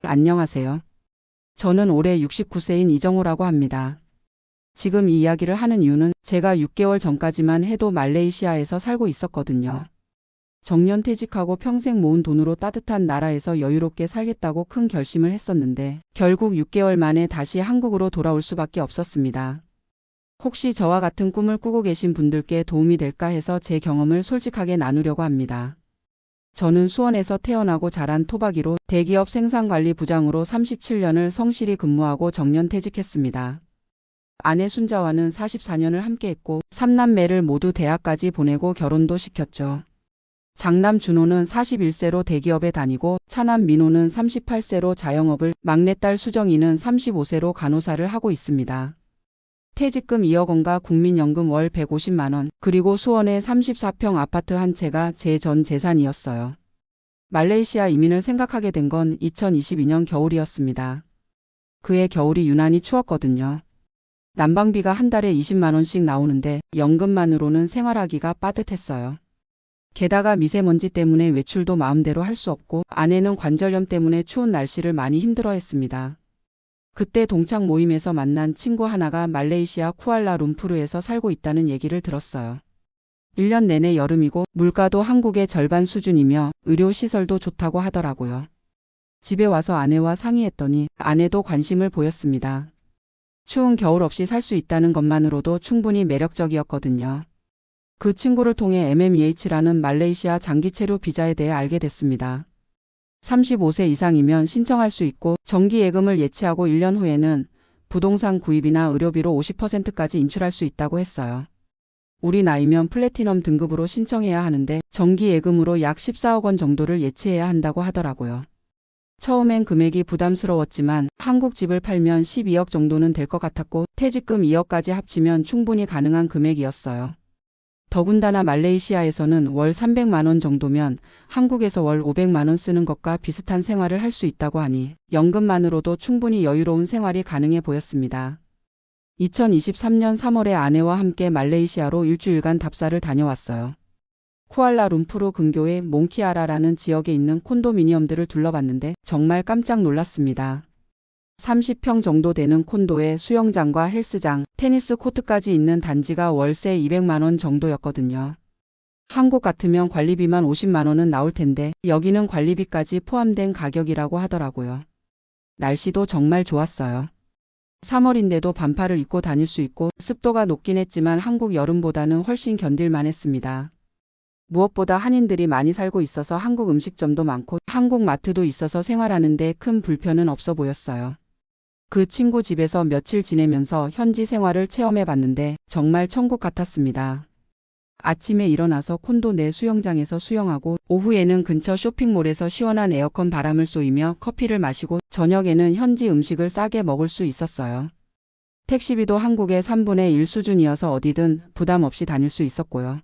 안녕하세요. 저는 올해 69세인 이정호라고 합니다. 지금 이 이야기를 하는 이유는 제가 6개월 전까지만 해도 말레이시아에서 살고 있었거든요. 정년 퇴직하고 평생 모은 돈으로 따뜻한 나라에서 여유롭게 살겠다고 큰 결심을 했었는데 결국 6개월 만에 다시 한국으로 돌아올 수밖에 없었습니다. 혹시 저와 같은 꿈을 꾸고 계신 분들께 도움이 될까 해서 제 경험을 솔직하게 나누려고 합니다. 저는 수원에서 태어나고 자란 토박이로 대기업 생산관리부장으로 37년을 성실히 근무하고 정년퇴직했습니다. 아내 순자와는 44년을 함께했고 3남매를 모두 대학까지 보내고 결혼도 시켰죠. 장남 준호는 41세로 대기업에 다니고 차남 민호는 38세로 자영업을, 막내딸 수정이는 35세로 간호사를 하고 있습니다. 퇴직금 2억 원과 국민연금 월 150만 원, 그리고 수원에 34평 아파트 한 채가 제 전 재산이었어요. 말레이시아 이민을 생각하게 된 건 2022년 겨울이었습니다. 그해 겨울이 유난히 추웠거든요. 난방비가 한 달에 20만 원씩 나오는데 연금만으로는 생활하기가 빠듯했어요. 게다가 미세먼지 때문에 외출도 마음대로 할 수 없고 아내는 관절염 때문에 추운 날씨를 많이 힘들어했습니다. 그때 동창 모임에서 만난 친구 하나가 말레이시아 쿠알라룸푸르에서 살고 있다는 얘기를 들었어요. 1년 내내 여름이고 물가도 한국의 절반 수준이며 의료시설도 좋다고 하더라고요. 집에 와서 아내와 상의했더니 아내도 관심을 보였습니다. 추운 겨울 없이 살 수 있다는 것만으로도 충분히 매력적이었거든요. 그 친구를 통해 MMEH라는 말레이시아 장기체류 비자에 대해 알게 됐습니다. 35세 이상이면 신청할 수 있고 정기예금을 예치하고 1년 후에는 부동산 구입이나 의료비로 50%까지 인출할 수 있다고 했어요. 우리 나이면 플래티넘 등급으로 신청해야 하는데 정기예금으로 약 14억 원 정도를 예치해야 한다고 하더라고요. 처음엔 금액이 부담스러웠지만 한국 집을 팔면 12억 정도는 될 것 같았고 퇴직금 2억까지 합치면 충분히 가능한 금액이었어요. 더군다나 말레이시아에서는 월 300만 원 정도면 한국에서 월 500만 원 쓰는 것과 비슷한 생활을 할 수 있다고 하니 연금만으로도 충분히 여유로운 생활이 가능해 보였습니다. 2023년 3월에 아내와 함께 말레이시아로 일주일간 답사를 다녀왔어요. 쿠알라룸푸르 근교의 몽키아라라는 지역에 있는 콘도미니엄들을 둘러봤는데 정말 깜짝 놀랐습니다. 30평 정도 되는 콘도에 수영장과 헬스장, 테니스 코트까지 있는 단지가 월세 200만 원 정도였거든요. 한국 같으면 관리비만 50만 원은 나올 텐데 여기는 관리비까지 포함된 가격이라고 하더라고요. 날씨도 정말 좋았어요. 3월인데도 반팔을 입고 다닐 수 있고 습도가 높긴 했지만 한국 여름보다는 훨씬 견딜만 했습니다. 무엇보다 한인들이 많이 살고 있어서 한국 음식점도 많고 한국 마트도 있어서 생활하는데 큰 불편은 없어 보였어요. 그 친구 집에서 며칠 지내면서 현지 생활을 체험해봤는데 정말 천국 같았습니다. 아침에 일어나서 콘도 내 수영장에서 수영하고 오후에는 근처 쇼핑몰에서 시원한 에어컨 바람을 쏘이며 커피를 마시고 저녁에는 현지 음식을 싸게 먹을 수 있었어요. 택시비도 한국의 3분의 1 수준이어서 어디든 부담 없이 다닐 수 있었고요.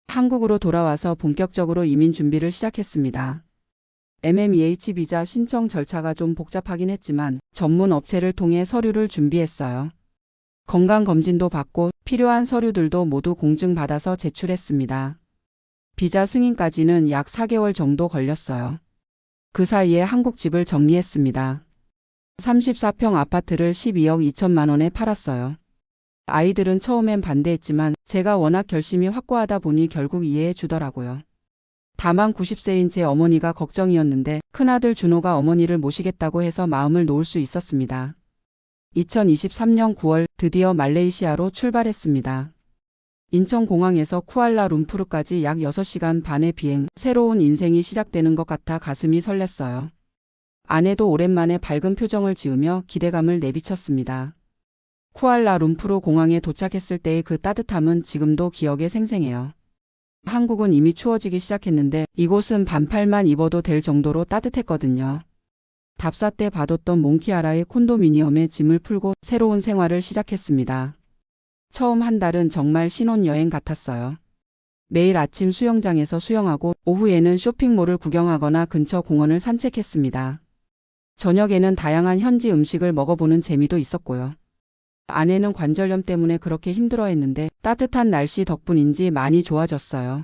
한국으로 돌아와서 본격적으로 이민 준비를 시작했습니다. MMEH 비자 신청 절차가 좀 복잡하긴 했지만 전문 업체를 통해 서류를 준비했어요. 건강검진도 받고 필요한 서류들도 모두 공증받아서 제출했습니다. 비자 승인까지는 약 4개월 정도 걸렸어요. 그 사이에 한국 집을 정리했습니다. 34평 아파트를 12억 2천만 원에 팔았어요. 아이들은 처음엔 반대했지만 제가 워낙 결심이 확고하다 보니 결국 이해해 주더라고요. 다만 90세인 제 어머니가 걱정이었는데 큰아들 준호가 어머니를 모시겠다고 해서 마음을 놓을 수 있었습니다. 2023년 9월 드디어 말레이시아로 출발했습니다. 인천공항에서 쿠알라룸푸르까지 약 6시간 반의 비행, 새로운 인생이 시작되는 것 같아 가슴이 설렜어요. 아내도 오랜만에 밝은 표정을 지으며 기대감을 내비쳤습니다. 쿠알라룸푸르 공항에 도착했을 때의 그 따뜻함은 지금도 기억에 생생해요. 한국은 이미 추워지기 시작했는데 이곳은 반팔만 입어도 될 정도로 따뜻했거든요. 답사 때 받았던 몽키아라의 콘도미니엄에 짐을 풀고 새로운 생활을 시작했습니다. 처음 한 달은 정말 신혼여행 같았어요. 매일 아침 수영장에서 수영하고 오후에는 쇼핑몰을 구경하거나 근처 공원을 산책했습니다. 저녁에는 다양한 현지 음식을 먹어보는 재미도 있었고요. 아내는 관절염 때문에 그렇게 힘들어했는데 따뜻한 날씨 덕분인지 많이 좋아졌어요.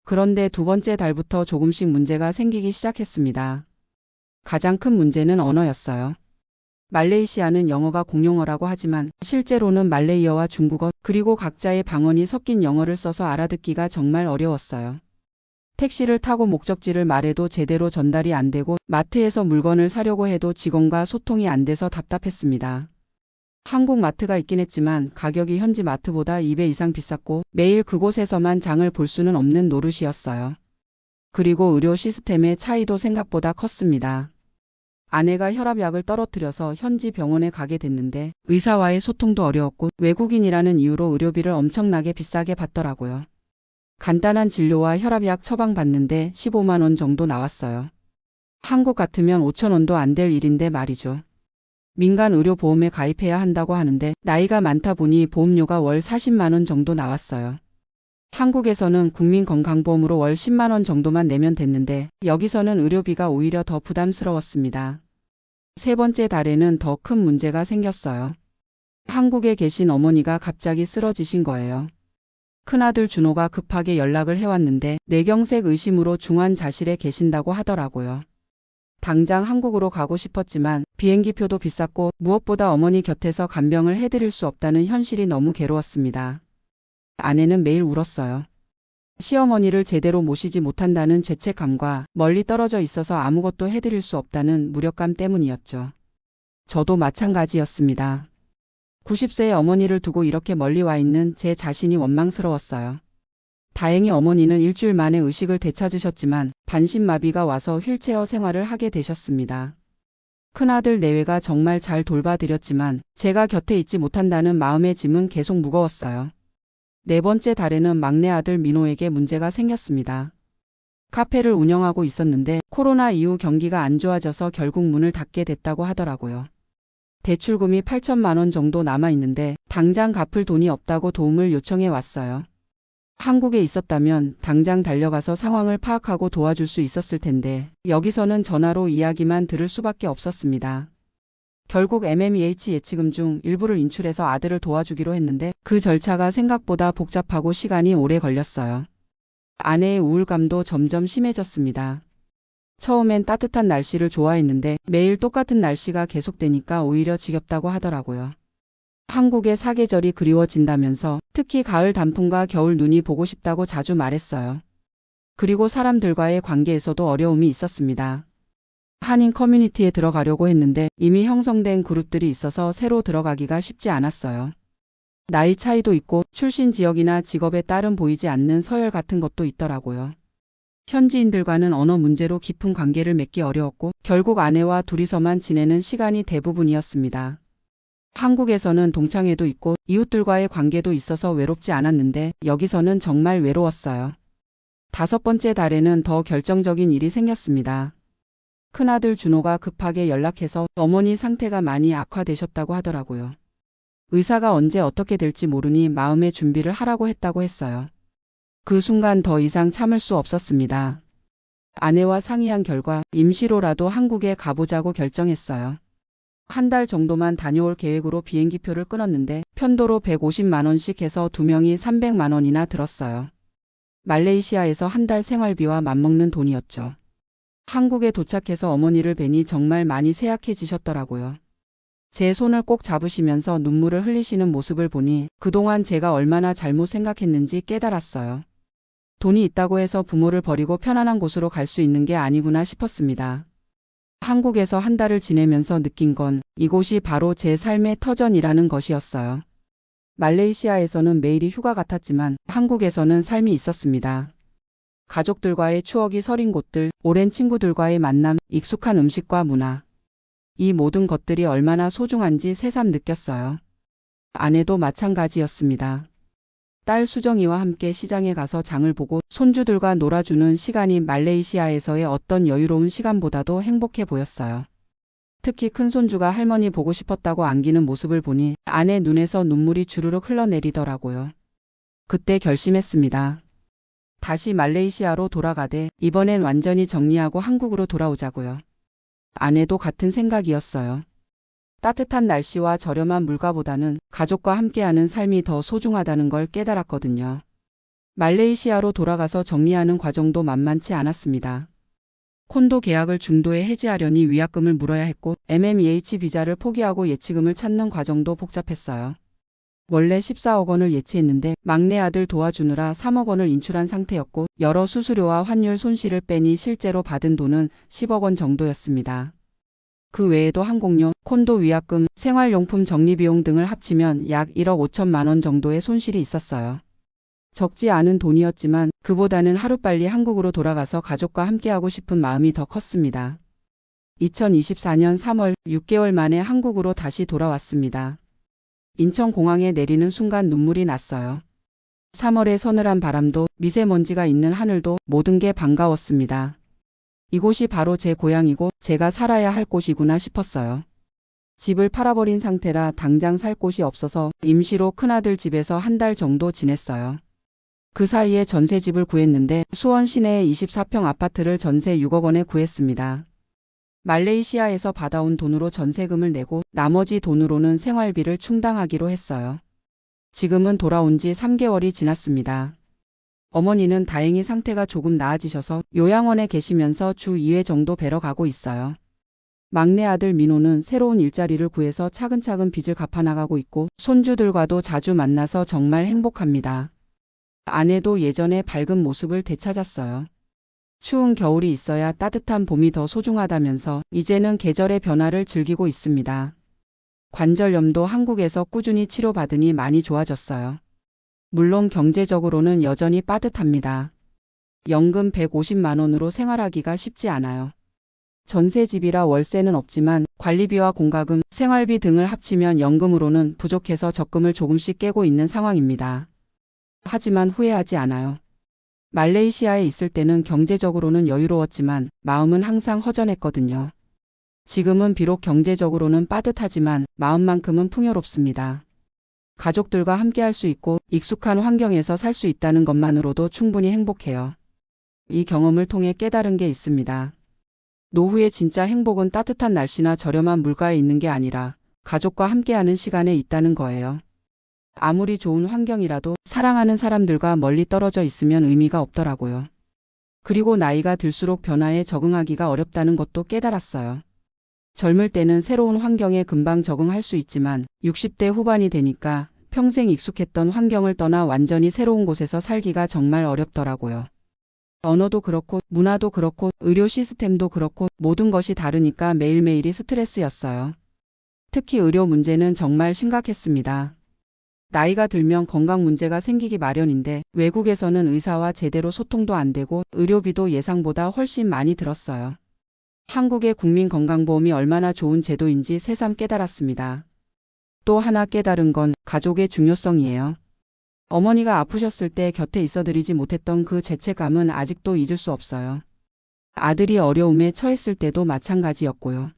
그런데 두 번째 달부터 조금씩 문제가 생기기 시작했습니다. 가장 큰 문제는 언어였어요. 말레이시아는 영어가 공용어라고 하지만 실제로는 말레이어와 중국어 그리고 각자의 방언이 섞인 영어를 써서 알아듣기가 정말 어려웠어요. 택시를 타고 목적지를 말해도 제대로 전달이 안 되고 마트에서 물건을 사려고 해도 직원과 소통이 안 돼서 답답했습니다. 한국 마트가 있긴 했지만 가격이 현지 마트보다 2배 이상 비쌌고 매일 그곳에서만 장을 볼 수는 없는 노릇이었어요. 그리고 의료 시스템의 차이도 생각보다 컸습니다. 아내가 혈압약을 떨어뜨려서 현지 병원에 가게 됐는데 의사와의 소통도 어려웠고 외국인이라는 이유로 의료비를 엄청나게 비싸게 받더라고요. 간단한 진료와 혈압약 처방받는데 15만 원 정도 나왔어요. 한국 같으면 5천 원도 안 될 일인데 말이죠. 민간 의료보험에 가입해야 한다고 하는데 나이가 많다 보니 보험료가 월 40만 원 정도 나왔어요. 한국에서는 국민건강보험으로 월 10만 원 정도만 내면 됐는데 여기서는 의료비가 오히려 더 부담스러웠습니다. 세 번째 달에는 더 큰 문제가 생겼어요. 한국에 계신 어머니가 갑자기 쓰러지신 거예요. 큰아들 준호가 급하게 연락을 해왔는데 뇌경색 의심으로 중환자실에 계신다고 하더라고요. 당장 한국으로 가고 싶었지만 비행기표도 비쌌고 무엇보다 어머니 곁에서 간병을 해드릴 수 없다는 현실이 너무 괴로웠습니다. 아내는 매일 울었어요. 시어머니를 제대로 모시지 못한다는 죄책감과 멀리 떨어져 있어서 아무것도 해드릴 수 없다는 무력감 때문이었죠. 저도 마찬가지였습니다. 90세의 어머니를 두고 이렇게 멀리 와 있는 제 자신이 원망스러웠어요. 다행히 어머니는 일주일 만에 의식을 되찾으셨지만 반신마비가 와서 휠체어 생활을 하게 되셨습니다. 큰아들 내외가 정말 잘 돌봐드렸지만 제가 곁에 있지 못한다는 마음의 짐은 계속 무거웠어요. 네 번째 달에는 막내 아들 민호에게 문제가 생겼습니다. 카페를 운영하고 있었는데 코로나 이후 경기가 안 좋아져서 결국 문을 닫게 됐다고 하더라고요. 대출금이 8천만 원 정도 남아있는데 당장 갚을 돈이 없다고 도움을 요청해 왔어요. 한국에 있었다면 당장 달려가서 상황을 파악하고 도와줄 수 있었을 텐데 여기서는 전화로 이야기만 들을 수밖에 없었습니다. 결국 MMEH 예치금 중 일부를 인출해서 아들을 도와주기로 했는데 그 절차가 생각보다 복잡하고 시간이 오래 걸렸어요. 아내의 우울감도 점점 심해졌습니다. 처음엔 따뜻한 날씨를 좋아했는데 매일 똑같은 날씨가 계속되니까 오히려 지겹다고 하더라고요. 한국의 사계절이 그리워진다면서 특히 가을 단풍과 겨울 눈이 보고 싶다고 자주 말했어요. 그리고 사람들과의 관계에서도 어려움이 있었습니다. 한인 커뮤니티에 들어가려고 했는데 이미 형성된 그룹들이 있어서 새로 들어가기가 쉽지 않았어요. 나이 차이도 있고 출신 지역이나 직업에 따른 보이지 않는 서열 같은 것도 있더라고요. 현지인들과는 언어 문제로 깊은 관계를 맺기 어려웠고 결국 아내와 둘이서만 지내는 시간이 대부분이었습니다. 한국에서는 동창회도 있고 이웃들과의 관계도 있어서 외롭지 않았는데 여기서는 정말 외로웠어요. 다섯 번째 달에는 더 결정적인 일이 생겼습니다. 큰아들 준호가 급하게 연락해서 어머니 상태가 많이 악화되셨다고 하더라고요. 의사가 언제 어떻게 될지 모르니 마음의 준비를 하라고 했다고 했어요. 그 순간 더 이상 참을 수 없었습니다. 아내와 상의한 결과 임시로라도 한국에 가보자고 결정했어요. 한 달 정도만 다녀올 계획으로 비행기표를 끊었는데 편도로 150만 원씩 해서 두 명이 300만 원이나 들었어요. 말레이시아에서 한 달 생활비와 맞먹는 돈이었죠. 한국에 도착해서 어머니를 뵈니 정말 많이 쇠약해지셨더라고요. 제 손을 꼭 잡으시면서 눈물을 흘리시는 모습을 보니 그동안 제가 얼마나 잘못 생각했는지 깨달았어요. 돈이 있다고 해서 부모를 버리고 편안한 곳으로 갈 수 있는 게 아니구나 싶었습니다. 한국에서 한 달을 지내면서 느낀 건 이곳이 바로 제 삶의 터전이라는 것이었어요. 말레이시아에서는 매일이 휴가 같았지만 한국에서는 삶이 있었습니다. 가족들과의 추억이 서린 곳들, 오랜 친구들과의 만남, 익숙한 음식과 문화. 이 모든 것들이 얼마나 소중한지 새삼 느꼈어요. 아내도 마찬가지였습니다. 딸 수정이와 함께 시장에 가서 장을 보고 손주들과 놀아주는 시간이 말레이시아에서의 어떤 여유로운 시간보다도 행복해 보였어요. 특히 큰손주가 할머니 보고 싶었다고 안기는 모습을 보니 아내 눈에서 눈물이 주르륵 흘러내리더라고요. 그때 결심했습니다. 다시 말레이시아로 돌아가되 이번엔 완전히 정리하고 한국으로 돌아오자고요. 아내도 같은 생각이었어요. 따뜻한 날씨와 저렴한 물가보다는 가족과 함께하는 삶이 더 소중하다는 걸 깨달았거든요. 말레이시아로 돌아가서 정리하는 과정도 만만치 않았습니다. 콘도 계약을 중도에 해지하려니 위약금을 물어야 했고 MMEH 비자를 포기하고 예치금을 찾는 과정도 복잡했어요. 원래 14억 원을 예치했는데 막내 아들 도와주느라 3억 원을 인출한 상태였고 여러 수수료와 환율 손실을 빼니 실제로 받은 돈은 10억 원 정도였습니다. 그 외에도 항공료, 콘도 위약금, 생활용품 정리비용 등을 합치면 약 1억 5천만 원 정도의 손실이 있었어요. 적지 않은 돈이었지만 그보다는 하루빨리 한국으로 돌아가서 가족과 함께하고 싶은 마음이 더 컸습니다. 2024년 3월 6개월 만에 한국으로 다시 돌아왔습니다. 인천공항에 내리는 순간 눈물이 났어요. 3월의 서늘한 바람도 미세먼지가 있는 하늘도 모든 게 반가웠습니다. 이곳이 바로 제 고향이고 제가 살아야 할 곳이구나 싶었어요. 집을 팔아버린 상태라 당장 살 곳이 없어서 임시로 큰아들 집에서 한 달 정도 지냈어요. 그 사이에 전세집을 구했는데 수원 시내의 24평 아파트를 전세 6억 원에 구했습니다. 말레이시아에서 받아온 돈으로 전세금을 내고 나머지 돈으로는 생활비를 충당하기로 했어요. 지금은 돌아온 지 3개월이 지났습니다. 어머니는 다행히 상태가 조금 나아지셔서 요양원에 계시면서 주 2회 정도 뵈러 가고 있어요. 막내 아들 민호는 새로운 일자리를 구해서 차근차근 빚을 갚아나가고 있고 손주들과도 자주 만나서 정말 행복합니다. 아내도 예전의 밝은 모습을 되찾았어요. 추운 겨울이 있어야 따뜻한 봄이 더 소중하다면서 이제는 계절의 변화를 즐기고 있습니다. 관절염도 한국에서 꾸준히 치료받으니 많이 좋아졌어요. 물론 경제적으로는 여전히 빠듯합니다. 연금 150만 원으로 생활하기가 쉽지 않아요. 전세집이라 월세는 없지만 관리비와 공과금, 생활비 등을 합치면 연금으로는 부족해서 적금을 조금씩 깨고 있는 상황입니다. 하지만 후회하지 않아요. 말레이시아에 있을 때는 경제적으로는 여유로웠지만 마음은 항상 허전했거든요. 지금은 비록 경제적으로는 빠듯하지만 마음만큼은 풍요롭습니다. 가족들과 함께할 수 있고 익숙한 환경에서 살 수 있다는 것만으로도 충분히 행복해요. 이 경험을 통해 깨달은 게 있습니다. 노후의 진짜 행복은 따뜻한 날씨나 저렴한 물가에 있는 게 아니라 가족과 함께하는 시간에 있다는 거예요. 아무리 좋은 환경이라도 사랑하는 사람들과 멀리 떨어져 있으면 의미가 없더라고요. 그리고 나이가 들수록 변화에 적응하기가 어렵다는 것도 깨달았어요. 젊을 때는 새로운 환경에 금방 적응할 수 있지만 60대 후반이 되니까 평생 익숙했던 환경을 떠나 완전히 새로운 곳에서 살기가 정말 어렵더라고요. 언어도 그렇고 문화도 그렇고 의료 시스템도 그렇고 모든 것이 다르니까 매일매일이 스트레스였어요. 특히 의료 문제는 정말 심각했습니다. 나이가 들면 건강 문제가 생기기 마련인데 외국에서는 의사와 제대로 소통도 안 되고 의료비도 예상보다 훨씬 많이 들었어요. 한국의 국민건강보험이 얼마나 좋은 제도인지 새삼 깨달았습니다. 또 하나 깨달은 건 가족의 중요성이에요. 어머니가 아프셨을 때 곁에 있어드리지 못했던 그 죄책감은 아직도 잊을 수 없어요. 아들이 어려움에 처했을 때도 마찬가지였고요.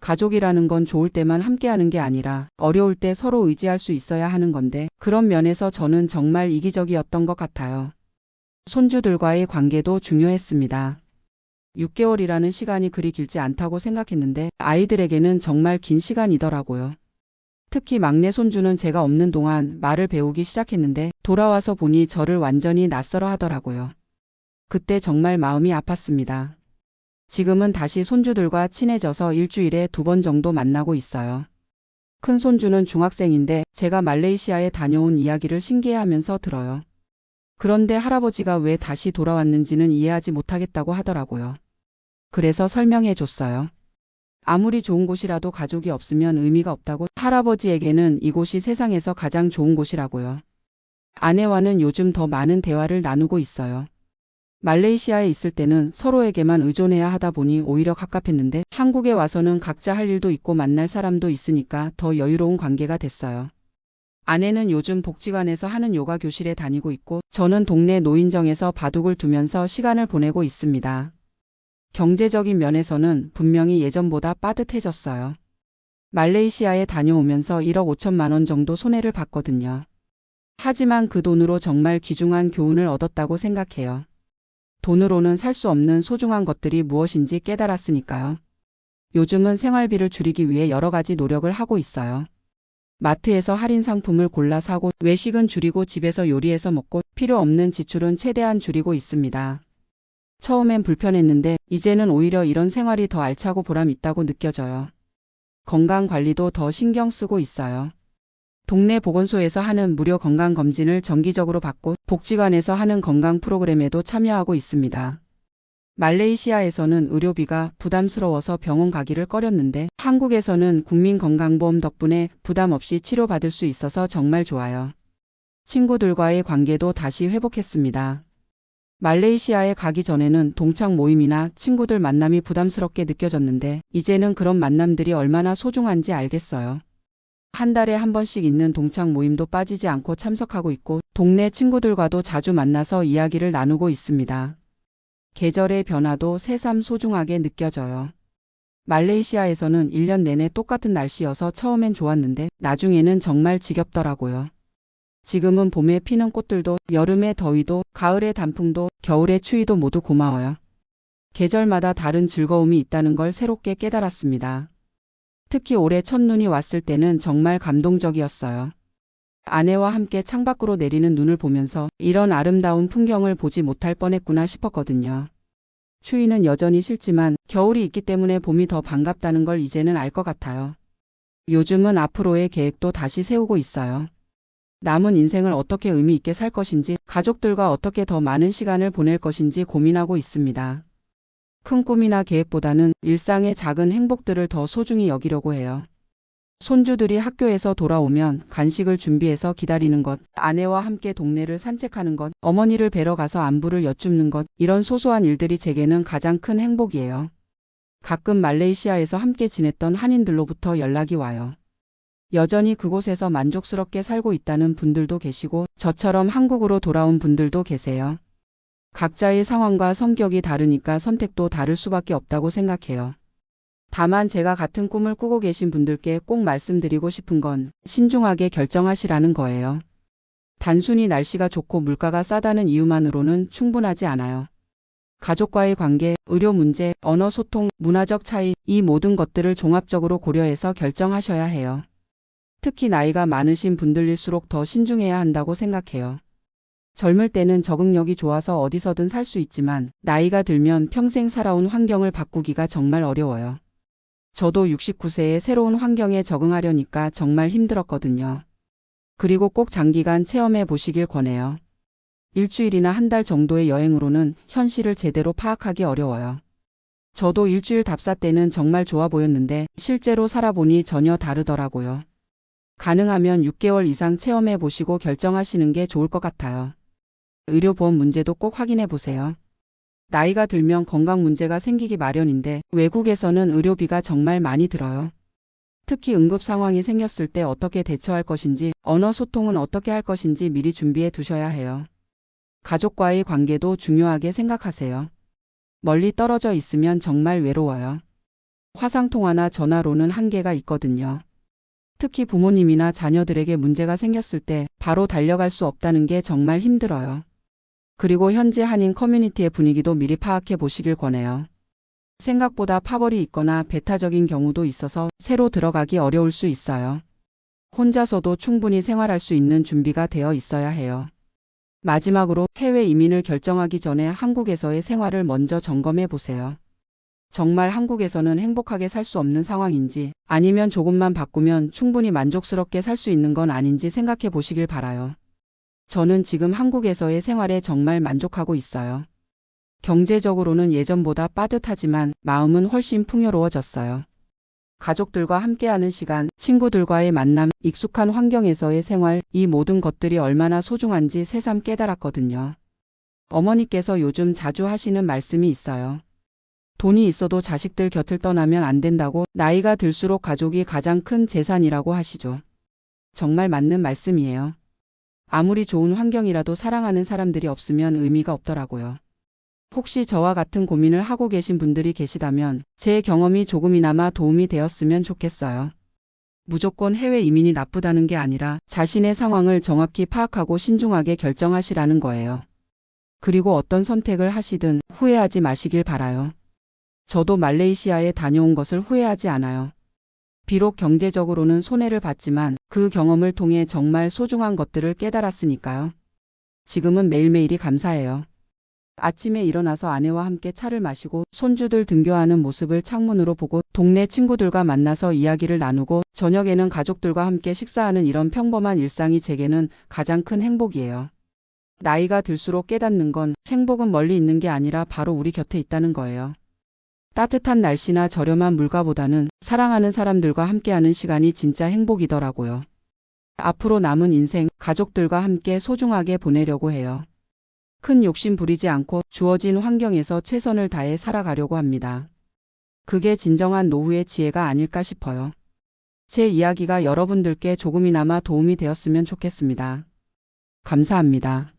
가족이라는 건 좋을 때만 함께하는 게 아니라 어려울 때 서로 의지할 수 있어야 하는 건데 그런 면에서 저는 정말 이기적이었던 것 같아요. 손주들과의 관계도 중요했습니다. 6개월이라는 시간이 그리 길지 않다고 생각했는데 아이들에게는 정말 긴 시간이더라고요. 특히 막내 손주는 제가 없는 동안 말을 배우기 시작했는데 돌아와서 보니 저를 완전히 낯설어 하더라고요. 그때 정말 마음이 아팠습니다. 지금은 다시 손주들과 친해져서 일주일에 2번 정도 만나고 있어요. 큰 손주는 중학생인데 제가 말레이시아에 다녀온 이야기를 신기해하면서 들어요. 그런데 할아버지가 왜 다시 돌아왔는지는 이해하지 못하겠다고 하더라고요. 그래서 설명해 줬어요. 아무리 좋은 곳이라도 가족이 없으면 의미가 없다고 할아버지에게는 이곳이 세상에서 가장 좋은 곳이라고요. 아내와는 요즘 더 많은 대화를 나누고 있어요. 말레이시아에 있을 때는 서로에게만 의존해야 하다 보니 오히려 갑갑했는데 한국에 와서는 각자 할 일도 있고 만날 사람도 있으니까 더 여유로운 관계가 됐어요. 아내는 요즘 복지관에서 하는 요가 교실에 다니고 있고 저는 동네 노인정에서 바둑을 두면서 시간을 보내고 있습니다. 경제적인 면에서는 분명히 예전보다 빠듯해졌어요. 말레이시아에 다녀오면서 1억 5천만 원 정도 손해를 봤거든요. 하지만 그 돈으로 정말 귀중한 교훈을 얻었다고 생각해요. 돈으로는 살 수 없는 소중한 것들이 무엇인지 깨달았으니까요. 요즘은 생활비를 줄이기 위해 여러 가지 노력을 하고 있어요. 마트에서 할인 상품을 골라 사고 외식은 줄이고 집에서 요리해서 먹고 필요 없는 지출은 최대한 줄이고 있습니다. 처음엔 불편했는데 이제는 오히려 이런 생활이 더 알차고 보람 있다고 느껴져요. 건강 관리도 더 신경 쓰고 있어요. 동네 보건소에서 하는 무료 건강검진을 정기적으로 받고 복지관에서 하는 건강 프로그램에도 참여하고 있습니다. 말레이시아에서는 의료비가 부담스러워서 병원 가기를 꺼렸는데 한국에서는 국민건강보험 덕분에 부담 없이 치료받을 수 있어서 정말 좋아요. 친구들과의 관계도 다시 회복했습니다. 말레이시아에 가기 전에는 동창 모임이나 친구들 만남이 부담스럽게 느껴졌는데 이제는 그런 만남들이 얼마나 소중한지 알겠어요. 한 달에 한 번씩 있는 동창 모임도 빠지지 않고 참석하고 있고 동네 친구들과도 자주 만나서 이야기를 나누고 있습니다. 계절의 변화도 새삼 소중하게 느껴져요. 말레이시아에서는 1년 내내 똑같은 날씨여서 처음엔 좋았는데 나중에는 정말 지겹더라고요. 지금은 봄에 피는 꽃들도 여름의 더위도 가을의 단풍도 겨울의 추위도 모두 고마워요. 계절마다 다른 즐거움이 있다는 걸 새롭게 깨달았습니다. 특히 올해 첫눈이 왔을 때는 정말 감동적이었어요. 아내와 함께 창밖으로 내리는 눈을 보면서 이런 아름다운 풍경을 보지 못할 뻔했구나 싶었거든요. 추위는 여전히 싫지만 겨울이 있기 때문에 봄이 더 반갑다는 걸 이제는 알 것 같아요. 요즘은 앞으로의 계획도 다시 세우고 있어요. 남은 인생을 어떻게 의미 있게 살 것인지, 가족들과 어떻게 더 많은 시간을 보낼 것인지 고민하고 있습니다. 큰 꿈이나 계획보다는 일상의 작은 행복들을 더 소중히 여기려고 해요. 손주들이 학교에서 돌아오면 간식을 준비해서 기다리는 것, 아내와 함께 동네를 산책하는 것, 어머니를 뵈러 가서 안부를 여쭙는 것, 이런 소소한 일들이 제게는 가장 큰 행복이에요. 가끔 말레이시아에서 함께 지냈던 한인들로부터 연락이 와요. 여전히 그곳에서 만족스럽게 살고 있다는 분들도 계시고 저처럼 한국으로 돌아온 분들도 계세요. 각자의 상황과 성격이 다르니까 선택도 다를 수밖에 없다고 생각해요. 다만 제가 같은 꿈을 꾸고 계신 분들께 꼭 말씀드리고 싶은 건 신중하게 결정하시라는 거예요. 단순히 날씨가 좋고 물가가 싸다는 이유만으로는 충분하지 않아요. 가족과의 관계, 의료 문제, 언어 소통, 문화적 차이, 이 모든 것들을 종합적으로 고려해서 결정하셔야 해요. 특히 나이가 많으신 분들일수록 더 신중해야 한다고 생각해요. 젊을 때는 적응력이 좋아서 어디서든 살 수 있지만 나이가 들면 평생 살아온 환경을 바꾸기가 정말 어려워요. 저도 69세에 새로운 환경에 적응하려니까 정말 힘들었거든요. 그리고 꼭 장기간 체험해 보시길 권해요. 일주일이나 한 달 정도의 여행으로는 현실을 제대로 파악하기 어려워요. 저도 일주일 답사 때는 정말 좋아 보였는데 실제로 살아보니 전혀 다르더라고요. 가능하면 6개월 이상 체험해 보시고 결정하시는 게 좋을 것 같아요. 의료보험 문제도 꼭 확인해 보세요. 나이가 들면 건강 문제가 생기기 마련인데 외국에서는 의료비가 정말 많이 들어요. 특히 응급 상황이 생겼을 때 어떻게 대처할 것인지, 언어 소통은 어떻게 할 것인지 미리 준비해 두셔야 해요. 가족과의 관계도 중요하게 생각하세요. 멀리 떨어져 있으면 정말 외로워요. 화상통화나 전화로는 한계가 있거든요. 특히 부모님이나 자녀들에게 문제가 생겼을 때 바로 달려갈 수 없다는 게 정말 힘들어요. 그리고 현지 한인 커뮤니티의 분위기도 미리 파악해 보시길 권해요. 생각보다 파벌이 있거나 배타적인 경우도 있어서 새로 들어가기 어려울 수 있어요. 혼자서도 충분히 생활할 수 있는 준비가 되어 있어야 해요. 마지막으로 해외 이민을 결정하기 전에 한국에서의 생활을 먼저 점검해 보세요. 정말 한국에서는 행복하게 살 수 없는 상황인지 아니면 조금만 바꾸면 충분히 만족스럽게 살 수 있는 건 아닌지 생각해 보시길 바라요. 저는 지금 한국에서의 생활에 정말 만족하고 있어요. 경제적으로는 예전보다 빠듯하지만 마음은 훨씬 풍요로워졌어요. 가족들과 함께하는 시간, 친구들과의 만남, 익숙한 환경에서의 생활, 이 모든 것들이 얼마나 소중한지 새삼 깨달았거든요. 어머니께서 요즘 자주 하시는 말씀이 있어요. 돈이 있어도 자식들 곁을 떠나면 안 된다고, 나이가 들수록 가족이 가장 큰 재산이라고 하시죠. 정말 맞는 말씀이에요. 아무리 좋은 환경이라도 사랑하는 사람들이 없으면 의미가 없더라고요. 혹시 저와 같은 고민을 하고 계신 분들이 계시다면 제 경험이 조금이나마 도움이 되었으면 좋겠어요. 무조건 해외 이민이 나쁘다는 게 아니라 자신의 상황을 정확히 파악하고 신중하게 결정하시라는 거예요. 그리고 어떤 선택을 하시든 후회하지 마시길 바라요. 저도 말레이시아에 다녀온 것을 후회하지 않아요. 비록 경제적으로는 손해를 봤지만 그 경험을 통해 정말 소중한 것들을 깨달았으니까요. 지금은 매일매일이 감사해요. 아침에 일어나서 아내와 함께 차를 마시고 손주들 등교하는 모습을 창문으로 보고 동네 친구들과 만나서 이야기를 나누고 저녁에는 가족들과 함께 식사하는 이런 평범한 일상이 제게는 가장 큰 행복이에요. 나이가 들수록 깨닫는 건 행복은 멀리 있는 게 아니라 바로 우리 곁에 있다는 거예요. 따뜻한 날씨나 저렴한 물가보다는 사랑하는 사람들과 함께하는 시간이 진짜 행복이더라고요. 앞으로 남은 인생 가족들과 함께 소중하게 보내려고 해요. 큰 욕심 부리지 않고 주어진 환경에서 최선을 다해 살아가려고 합니다. 그게 진정한 노후의 지혜가 아닐까 싶어요. 제 이야기가 여러분들께 조금이나마 도움이 되었으면 좋겠습니다. 감사합니다.